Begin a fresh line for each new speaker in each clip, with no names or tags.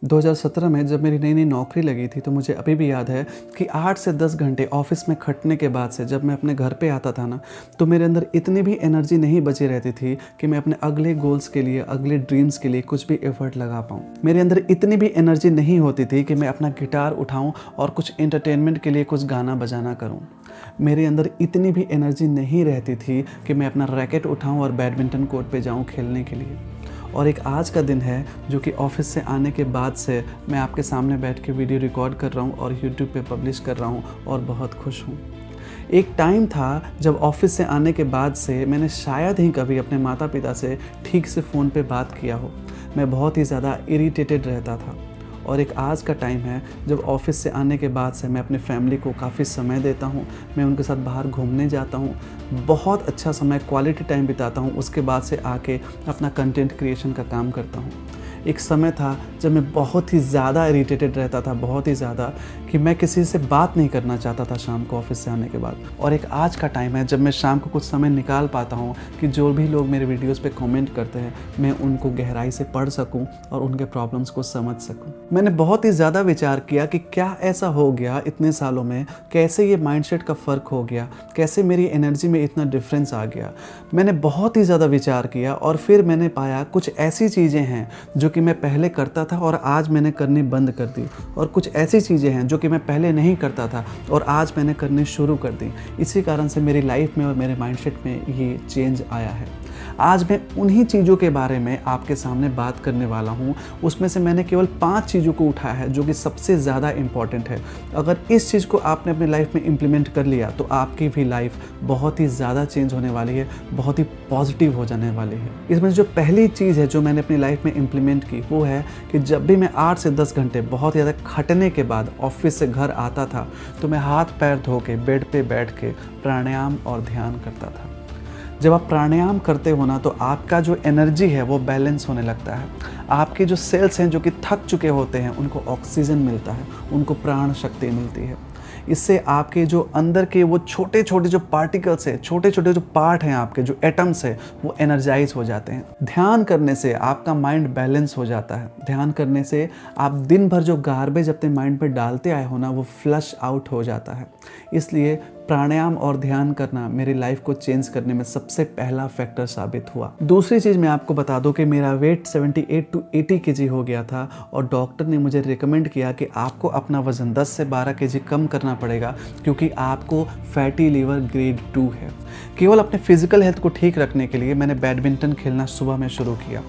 2017 में जब मेरी नई नई नौकरी लगी थी तो मुझे अभी भी याद है कि 8 से 10 घंटे ऑफिस में खटने के बाद से जब मैं अपने घर पे आता था ना, तो मेरे अंदर इतनी भी एनर्जी नहीं बची रहती थी कि मैं अपने अगले गोल्स के लिए, अगले ड्रीम्स के लिए कुछ भी एफर्ट लगा पाऊँ। मेरे अंदर इतनी भी एनर्जी नहीं होती थी कि मैं अपना गिटार उठाऊँ और कुछ एंटरटेनमेंट के लिए कुछ गाना बजाना करूँ। मेरे अंदर इतनी भी एनर्जी नहीं रहती थी कि मैं अपना रैकेट उठाऊँ और बैडमिंटन कोर्ट पे जाऊँ खेलने के लिए। और एक आज का दिन है जो कि ऑफिस से आने के बाद से मैं आपके सामने बैठ के वीडियो रिकॉर्ड कर रहा हूँ और यूट्यूब पे पब्लिश कर रहा हूँ और बहुत खुश हूँ। एक टाइम था जब ऑफिस से आने के बाद से मैंने शायद ही कभी अपने माता पिता से ठीक से फ़ोन पे बात किया हो। मैं बहुत ही ज़्यादा इरिटेटेड रहता था। और एक आज का टाइम है जब ऑफिस से आने के बाद से मैं अपने फैमिली को काफ़ी समय देता हूँ। मैं उनके साथ बाहर घूमने जाता हूँ, बहुत अच्छा समय क्वालिटी टाइम बिताता हूँ। उसके बाद से आके अपना कंटेंट क्रिएशन का काम करता हूँ। एक समय था जब मैं बहुत ही ज़्यादा इरिटेटेड रहता था, बहुत ही ज़्यादा, कि मैं किसी से बात नहीं करना चाहता था शाम को ऑफिस से आने के बाद। और एक आज का टाइम है जब मैं शाम को कुछ समय निकाल पाता हूँ कि जो भी लोग मेरे वीडियोस पे कमेंट करते हैं मैं उनको गहराई से पढ़ सकूँ और उनके प्रॉब्लम्स को समझ सकूँ। मैंने बहुत ही ज़्यादा विचार किया कि क्या ऐसा हो गया इतने सालों में, कैसे ये माइंडसेट का फ़र्क हो गया, कैसे मेरी एनर्जी में इतना डिफरेंस आ गया। मैंने बहुत ही ज़्यादा विचार किया और फिर मैंने पाया कुछ ऐसी चीज़ें हैं जो कि मैं पहले करता था और आज मैंने करनी बंद कर दी, और कुछ ऐसी चीज़ें हैं जो कि मैं पहले नहीं करता था और आज मैंने करनी शुरू कर दी। इसी कारण से मेरी लाइफ में और मेरे माइंडसेट में ये चेंज आया है। आज मैं उन्हीं चीज़ों के बारे में आपके सामने बात करने वाला हूँ। उसमें से मैंने केवल 5 चीज़ों को उठाया है जो कि सबसे ज़्यादा इम्पॉर्टेंट है। अगर इस चीज़ को आपने अपनी लाइफ में इम्प्लीमेंट कर लिया तो आपकी भी लाइफ बहुत ही ज़्यादा चेंज होने वाली है, बहुत ही पॉजिटिव हो जाने वाली है। इसमें जो पहली चीज़ है जो मैंने अपनी लाइफ में इम्प्लीमेंट की वो है कि जब भी मैं 8 से 10 घंटे बहुत ज़्यादा खटने के बाद ऑफिस से घर आता था तो मैं हाथ पैर धो के बेड पे बैठ के प्राणायाम और ध्यान करता था। जब आप प्राणायाम करते हो ना तो आपका जो एनर्जी है वो बैलेंस होने लगता है। आपके जो सेल्स हैं जो कि थक चुके होते हैं उनको ऑक्सीजन मिलता है, उनको प्राण शक्ति मिलती है। इससे आपके जो अंदर के वो छोटे छोटे जो पार्टिकल्स हैं, छोटे छोटे जो पार्ट हैं, आपके जो एटम्स हैं, वो एनर्जाइज हो जाते हैं। ध्यान करने से आपका माइंड बैलेंस हो जाता है। ध्यान करने से आप दिन भर जो गार्बेज अपने माइंड में डालते आए हो ना वो फ्लश आउट हो जाता है। इसलिए प्राणायाम और ध्यान करना मेरी लाइफ को चेंज करने में सबसे पहला फैक्टर साबित हुआ। दूसरी चीज़ मैं आपको बता दूं कि मेरा वेट 78 to 80 kg हो गया था और डॉक्टर ने मुझे रिकमेंड किया कि आपको अपना वज़न 10 से 12 kg कम करना पड़ेगा क्योंकि आपको फैटी लीवर ग्रेड 2 है। केवल अपने फिजिकल हेल्थ को ठीक रखने के लिए मैंने बैडमिंटन खेलना सुबह में शुरू किया।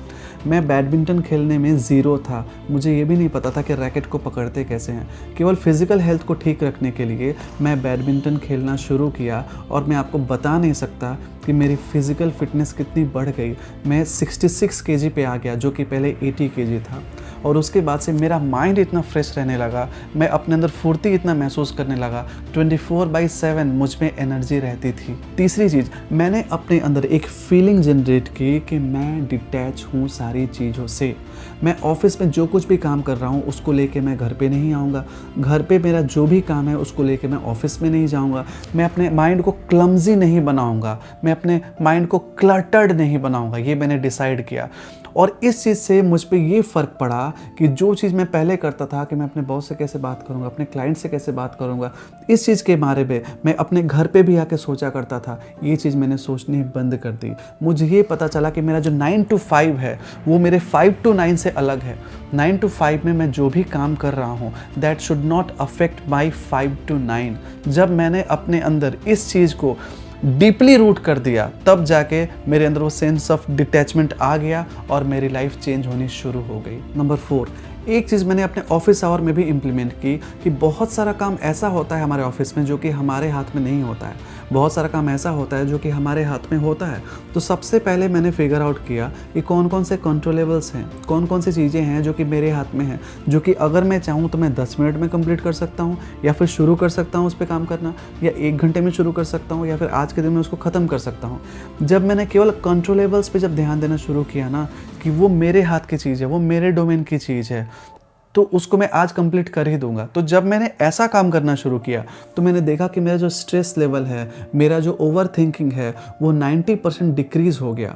मैं बैडमिंटन खेलने में ज़ीरो था, मुझे ये भी नहीं पता था कि रैकेट को पकड़ते कैसे हैं। केवल फिज़िकल हेल्थ को ठीक रखने के लिए मैं बैडमिंटन खेलना शुरू किया और मैं आपको बता नहीं सकता कि मेरी फ़िज़िकल फ़िटनेस कितनी बढ़ गई। मैं 66 kg पे आ गया जो कि पहले 80 kg था। और उसके बाद से मेरा माइंड इतना फ्रेश रहने लगा, मैं अपने अंदर फुर्ती इतना महसूस करने लगा, 24/7 मुझ में एनर्जी रहती थी। तीसरी चीज़, मैंने अपने अंदर एक फीलिंग जनरेट की कि मैं डिटैच हूँ सारी चीज़ों से। मैं ऑफिस में जो कुछ भी काम कर रहा हूँ उसको लेके मैं घर पे नहीं आऊँगा, घर पे मेरा जो भी काम है उसको लेके मैं ऑफिस में नहीं जाऊँगा। मैं अपने माइंड को क्लमजी नहीं बनाऊँगा, मैं अपने माइंड को क्लटर्ड नहीं बनाऊँगा, ये मैंने डिसाइड किया। और इस चीज़ से मुझ पे ये फ़र्क पड़ा कि जो चीज़ मैं पहले करता था कि मैं अपने बॉस से कैसे बात करूँगा, अपने क्लाइंट से कैसे बात करूँगा, इस चीज़ के बारे में मैं अपने घर पे भी आके सोचा करता था, ये चीज़ मैंने सोचनी बंद कर दी। मुझे ये पता चला कि मेरा जो 9 to 5 है वो मेरे 5 to 9 से अलग है। 9 to 5 में मैं जो भी काम कर रहा हूँ that should not affect my 5 to 9। जब मैंने अपने अंदर इस चीज़ को डीपली रूट कर दिया तब जाके मेरे अंदर वो सेंस ऑफ डिटैचमेंट आ गया और मेरी लाइफ चेंज होनी शुरू हो गई। नंबर 4, एक चीज़ मैंने अपने ऑफिस आवर में भी इम्प्लीमेंट की कि बहुत सारा काम ऐसा होता है हमारे ऑफिस में जो कि हमारे हाथ में नहीं होता है, बहुत सारा काम ऐसा होता है जो कि हमारे हाथ में होता है। तो सबसे पहले मैंने फिगर आउट किया कि कौन कौन से कंट्रोलेबल्स हैं, कौन कौन सी चीज़ें हैं जो कि मेरे हाथ में हैं, जो कि अगर मैं चाहूँ तो मैं 10 मिनट में कंप्लीट कर सकता हूँ या फिर शुरू कर सकता हूँ उस पर काम करना, या 1 घंटे में शुरू कर सकता हूँ या फिर आज के दिन में उसको ख़त्म कर सकता हूँ। जब मैंने केवल कंट्रोलेबल्स पे जब ध्यान देना शुरू किया ना कि वो मेरे हाथ की चीज़ है, वो मेरे डोमेन की चीज़ है, तो उसको मैं आज कंप्लीट कर ही दूंगा। तो जब मैंने ऐसा काम करना शुरू किया तो मैंने देखा कि मेरा जो स्ट्रेस लेवल है, मेरा जो ओवर थिंकिंग है वो 90% डिक्रीज़ हो गया।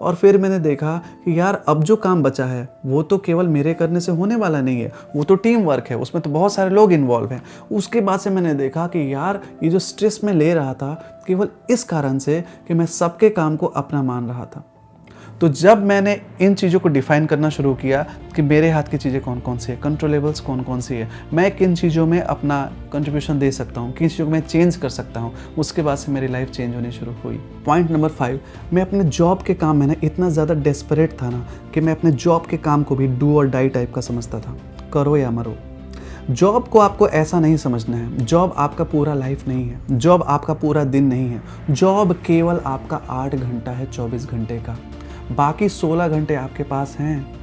और फिर मैंने देखा कि यार अब जो काम बचा है वो तो केवल मेरे करने से होने वाला नहीं है, वो तो टीम वर्क है, उसमें तो बहुत सारे लोग इन्वॉल्व हैं। उसके बाद से मैंने देखा कि यार ये जो स्ट्रेस मैं ले रहा था केवल इस कारण से कि मैं सबके काम को अपना मान रहा था। तो जब मैंने इन चीज़ों को डिफाइन करना शुरू किया कि मेरे हाथ की चीज़ें कौन कौन सी है, कंट्रोलेबल्स कौन कौन सी है, मैं किन चीज़ों में अपना कंट्रीब्यूशन दे सकता हूँ, किन चीज़ों को मैं चेंज कर सकता हूँ, उसके बाद से मेरी लाइफ चेंज होनी शुरू हुई। पॉइंट नंबर 5, मैं अपने जॉब के काम में ना इतना ज़्यादा डेस्परेट था ना कि मैं अपने जॉब के काम को भी डू और डाई टाइप का समझता था, करो या मरो। जॉब को आपको ऐसा नहीं समझना है, जॉब आपका पूरा लाइफ नहीं है, जॉब आपका पूरा दिन नहीं है, जॉब केवल आपका 8 घंटा है 24 घंटे का, बाकी 16 घंटे आपके पास हैं।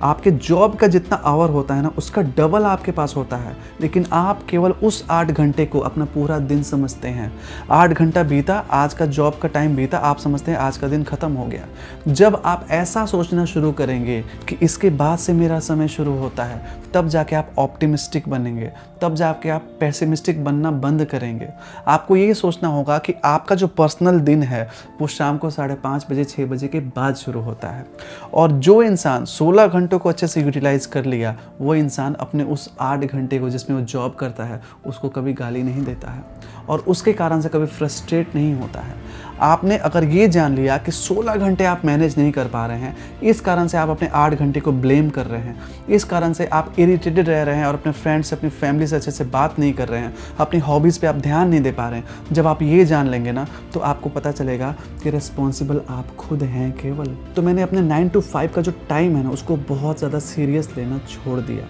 आपके जॉब का जितना आवर होता है ना उसका डबल आपके पास होता है, लेकिन आप केवल उस 8 घंटे को अपना पूरा दिन समझते हैं। 8 घंटा बीता, आज का जॉब का टाइम बीता, आप समझते हैं आज का दिन ख़त्म हो गया। जब आप ऐसा सोचना शुरू करेंगे कि इसके बाद से मेरा समय शुरू होता है, तब जाके आप ऑप्टिमिस्टिक बनेंगे, तब जाके आप पेसिमिस्टिक बनना बंद करेंगे। आपको ये सोचना होगा कि आपका जो पर्सनल दिन है वो शाम को 5:30 बजे 6 बजे के बाद शुरू होता है, और जो इंसान 16 घंटों को अच्छे से यूटिलाइज कर लिया वो इंसान अपने उस 8 घंटे को जिसमें वो जॉब करता है उसको कभी गाली नहीं देता है और उसके कारण से कभी फ्रस्ट्रेट नहीं होता है। आपने अगर ये जान लिया कि 16 घंटे आप मैनेज नहीं कर पा रहे हैं, इस कारण से आप अपने 8 घंटे को ब्लेम कर रहे हैं, इस कारण से आप इरिटेटेड रह रहे हैं और अपने फ्रेंड्स से, अपनी फैमिली से अच्छे से बात नहीं कर रहे हैं, अपनी हॉबीज़ पे आप ध्यान नहीं दे पा रहे हैं, जब आप ये जान लेंगे ना तो आपको पता चलेगा कि रिस्पॉन्सिबल आप खुद हैं केवल। तो मैंने अपने 9 to 5 का जो टाइम है ना उसको बहुत ज़्यादा सीरियस लेना छोड़ दिया।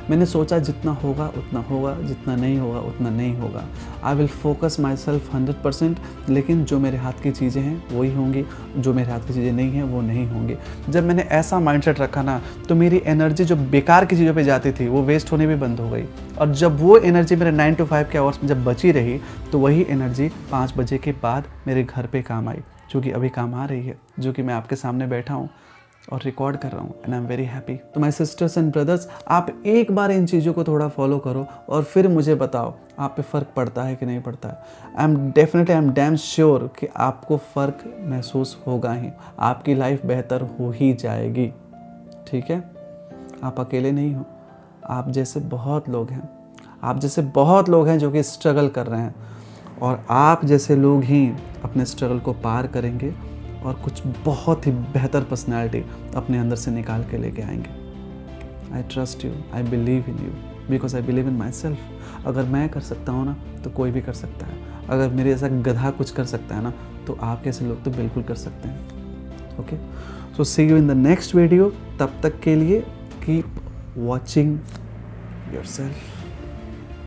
मैंने सोचा जितना होगा उतना होगा, जितना नहीं होगा उतना नहीं होगा। I will focus my self 100%, लेकिन जो मेरे हाथ की चीज़ें हैं वही होंगी, जो मेरे हाथ की चीज़ें नहीं हैं वो नहीं होंगी। जब मैंने ऐसा माइंडसेट रखा ना तो मेरी एनर्जी जो बेकार की चीज़ों पे जाती थी वो वेस्ट होने भी बंद हो गई, और जब वो एनर्जी मेरे 9 to 5 के आवर्स में जब बची रही तो वही एनर्जी 5 बजे के बाद मेरे घर पे काम आई, जो कि अभी काम आ रही है, जो कि मैं आपके सामने बैठा हूँ और रिकॉर्ड कर रहा हूँ, and I am very happy. तो माय सिस्टर्स एंड ब्रदर्स, आप एक बार इन चीज़ों को थोड़ा फॉलो करो और फिर मुझे बताओ आप पे फ़र्क पड़ता है कि नहीं पड़ता है। आई एम डैम श्योर कि आपको फ़र्क महसूस होगा ही, आपकी लाइफ बेहतर हो ही जाएगी। ठीक है, आप अकेले नहीं हो, आप जैसे बहुत लोग हैं, आप जैसे बहुत लोग हैं जो कि स्ट्रगल कर रहे हैं, और आप जैसे लोग ही अपने स्ट्रगल को पार करेंगे और कुछ बहुत ही बेहतर पर्सनैलिटी अपने अंदर से निकाल के लेके आएंगे। I trust you, I believe in you, because I believe in my self. अगर मैं कर सकता हूँ ना तो कोई भी कर सकता है। अगर मेरे जैसा गधा कुछ कर सकता है ना तो आप जैसे लोग तो बिल्कुल कर सकते हैं। Okay, so see you in the next video. तब तक के लिए कीप वॉचिंग योरसेल्फ।